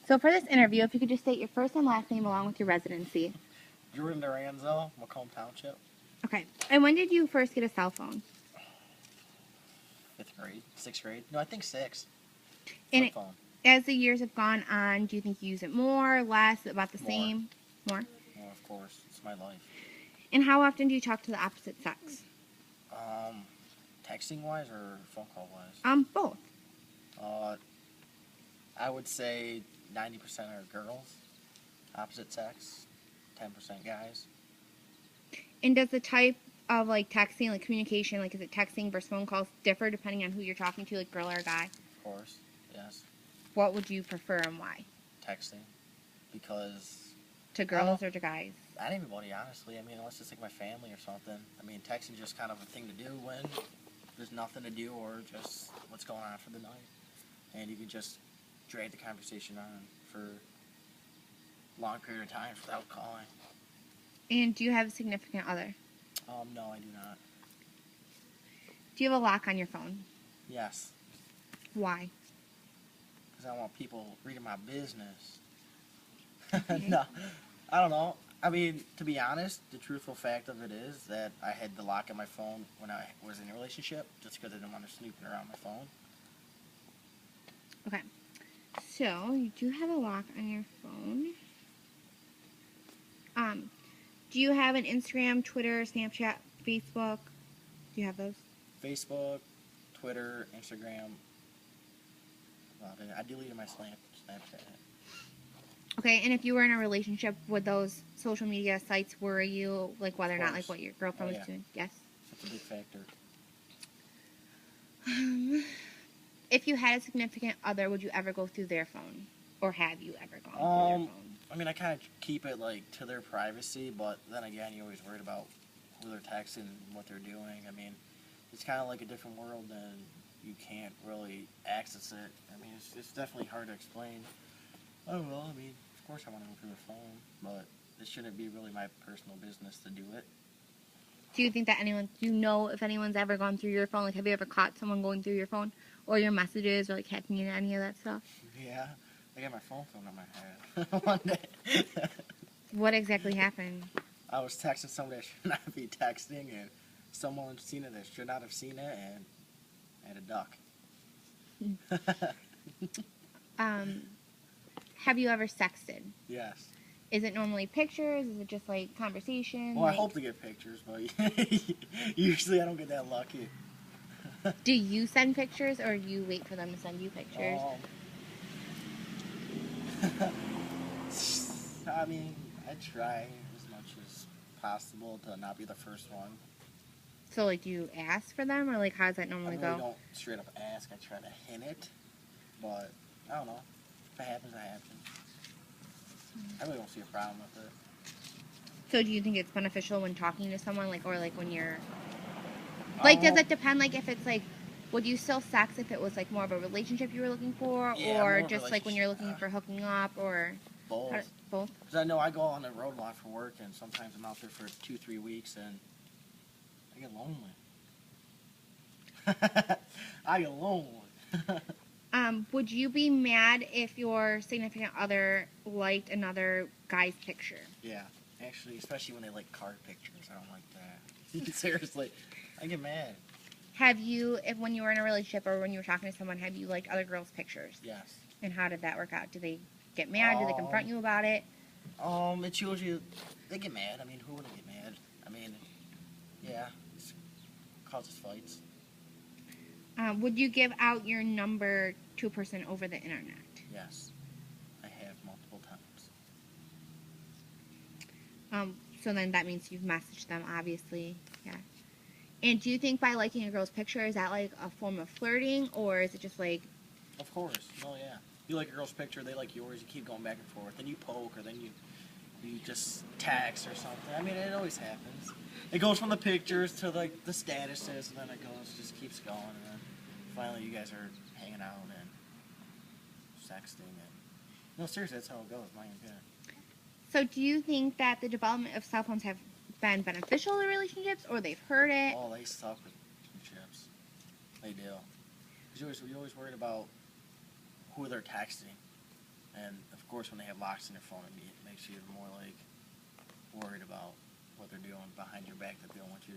So for this interview, if you could just state your first and last name along with your residency. Jordan Duranzo, Macomb Township, Okay. And when did you first get a cell phone? 5th grade, 6th grade. No, I think 6. And Flip phone. as the years have gone on, do you think you use it more, less, about the More. same? More. Well, of course, it's my life. And how often do you talk to the opposite sex? Texting wise or phone call wise? Both. I would say 90% are girls, opposite sex, 10% guys. And does the type of like texting, like communication, like is it texting versus phone calls differ depending on who you're talking to, like girl or guy? Of course, yes. What would you prefer and why? Texting, because To girls or to guys? not everybody, honestly. I mean, unless it's like my family or something. I mean, texting just kind of a thing to do when there's nothing to do or just what's going on for the night. And you can just drag the conversation on for a long period of time without calling. And do you have a significant other? No, I do not. Do you have a lock on your phone? Yes, Why? because I don't want people reading my business. Okay. No, I don't know. I mean, to be honest, the truthful fact of it is that I had the lock on my phone when I was in a relationship, just because I didn't want to snooping around my phone. Okay. So, you do have a lock on your phone. Do you have an Instagram, Twitter, Snapchat, Facebook? Do you have those? Facebook, Twitter, Instagram. I deleted my Snapchat. Okay, and if you were in a relationship, would those social media sites worry you, like whether or not, like what your girlfriend Oh, was yeah. doing? Yes. That's a big factor. If you had a significant other, would you ever go through their phone? Or have you ever gone through their phone? I mean, I kind of keep it like to their privacy, but then again, you're always worried about who they're texting and what they're doing. I mean, it's kind of like a different world, and you can't really access it. I mean, it's definitely hard to explain. Oh well, I mean, of course I want to go through the phone, but it shouldn't be really my personal business to do it. Do you think that do you know if anyone's ever gone through your phone? Like, have you ever caught someone going through your phone? Or your messages, or like hacking into any of that stuff? Yeah, I got my phone on my head one day. What exactly happened? I was texting somebody I should not be texting, and someone seen it that should not have seen it, and I had a duck. Have you ever sexted? Yes. Is it normally pictures? Is it just like conversation? Well, like, I hope to get pictures, but usually I don't get that lucky. Do you send pictures, or you wait for them to send you pictures? I mean, I try as much as possible to not be the first one. So, like, do you ask for them, or like, how does that I normally really go? don't straight up ask. I try to hint it, but I don't know. If it happens, it happens. I really don't see a problem with it. So, do you think it's beneficial when talking to someone, like, or like when you're like, does it depend? Like, if it's like, would you still sex if it was like more of a relationship you were looking for, Yeah, or more just like when you're looking for hooking up, or Both. both? Because I know I go on the road a lot for work, and sometimes I'm out there for 2-3 weeks, and I get lonely. I get lonely. Would you be mad if your significant other liked another guy's picture? Yeah, actually, especially when they like card pictures. I don't like that. Seriously, I get mad. Have you, if when you were in a relationship or when you were talking to someone, have you liked other girls' pictures? Yes. And how did that work out? Do they get mad? Do they confront you about it? It's usually they get mad. I mean, who wouldn't get mad? I mean, yeah, it causes fights. Would you give out your number to a person over the internet? Yes, I have multiple times. So then that means you've messaged them, obviously. Yeah. And do you think by liking a girl's picture, is that like a form of flirting, or is it just like... Of course. Oh yeah. You like a girl's picture, they like yours. You keep going back and forth. Then you poke, or then you just text or something. I mean, it always happens. It goes from the pictures to like the statuses, and then it just keeps going, and then finally you guys are hanging out and sexting. And no, seriously, that's how it goes. My opinion. So do you think that the development of cell phones have been beneficial in relationships, or they've hurt it? Oh, they suck with relationships. They do. Because you're always worried about who they're texting. And of course, when they have locks in their phone, it makes you even more like worried about what they're doing behind your back that they don't want you